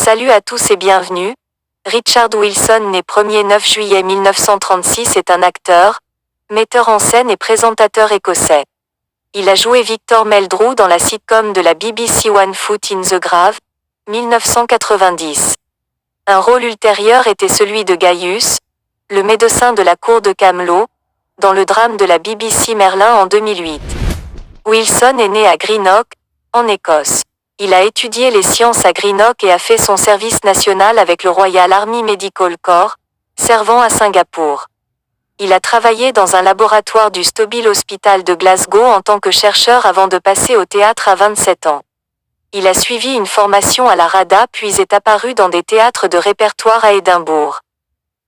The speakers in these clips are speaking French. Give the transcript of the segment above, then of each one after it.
Salut à tous et bienvenue. Richard Wilson, né 1er 9 juillet 1936, est un acteur, metteur en scène et présentateur écossais. Il a joué Victor Meldrew dans la sitcom de la BBC One Foot in the Grave, 1990. Un rôle ultérieur était celui de Gaius, le médecin de la cour de Camelot, dans le drame de la BBC Merlin en 2008. Wilson est né à Greenock, en Écosse. Il a étudié les sciences à Greenock et a fait son service national avec le Royal Army Medical Corps, servant à Singapour. Il a travaillé dans un laboratoire du Stobile Hospital de Glasgow en tant que chercheur avant de passer au théâtre à 27 ans. Il a suivi une formation à la RADA puis est apparu dans des théâtres de répertoire à Édimbourg.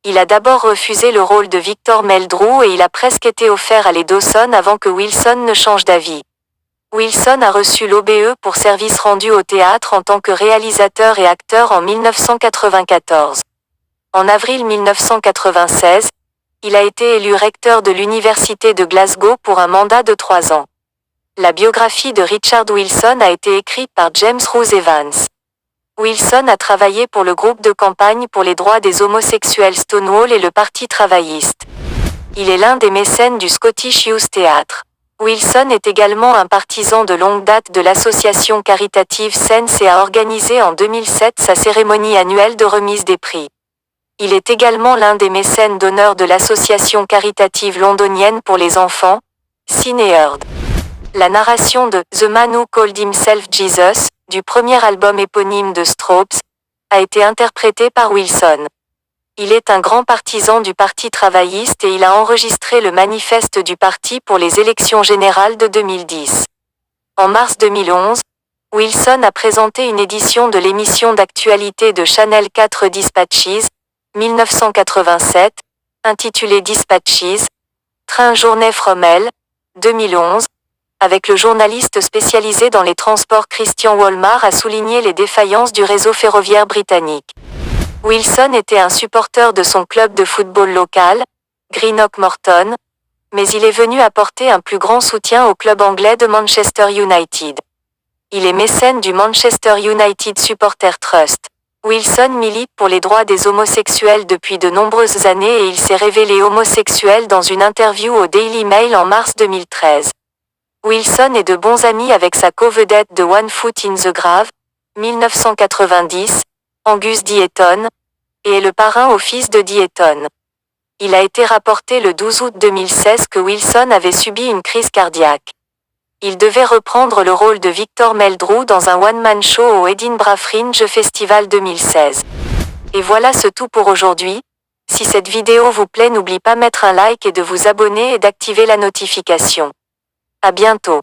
Il a d'abord refusé le rôle de Victor Meldrew et il a presque été offert à les Dawson avant que Wilson ne change d'avis. Wilson a reçu l'OBE pour service rendu au théâtre en tant que réalisateur et acteur en 1994. En avril 1996, il a été élu recteur de l'Université de Glasgow pour un mandat de 3 ans. La biographie de Richard Wilson a été écrite par James Ruse Evans. Wilson a travaillé pour le groupe de campagne pour les droits des homosexuels Stonewall et le Parti travailliste. Il est l'un des mécènes du Scottish Youth Theatre. Wilson est également un partisan de longue date de l'association caritative Sense et a organisé en 2007 sa cérémonie annuelle de remise des prix. Il est également l'un des mécènes d'honneur de l'association caritative londonienne pour les enfants, Cineheard. La narration de The Man Who Called Himself Jesus, du premier album éponyme de Stropes, a été interprétée par Wilson. Il est un grand partisan du Parti travailliste et il a enregistré le manifeste du parti pour les élections générales de 2010. En mars 2011, Wilson a présenté une édition de l'émission d'actualité de Channel 4 Dispatches, 1987, intitulée Dispatches, Train Journée from Hell, 2011, avec le journaliste spécialisé dans les transports Christian Wolmar a souligné les défaillances du réseau ferroviaire britannique. Wilson était un supporter de son club de football local, Greenock Morton, mais il est venu apporter un plus grand soutien au club anglais de Manchester United. Il est mécène du Manchester United Supporter Trust. Wilson milite pour les droits des homosexuels depuis de nombreuses années et il s'est révélé homosexuel dans une interview au Daily Mail en mars 2013. Wilson est de bons amis avec sa co-vedette de One Foot in the Grave, 1990, Angus Deayton, et est le parrain au fils de Deayton. Il a été rapporté le 12 août 2016 que Wilson avait subi une crise cardiaque. Il devait reprendre le rôle de Victor Meldrew dans un one-man show au Edinburgh Fringe Festival 2016. Et voilà c'est tout pour aujourd'hui. Si cette vidéo vous plaît, n'oubliez pas de mettre un like et de vous abonner et d'activer la notification. À bientôt.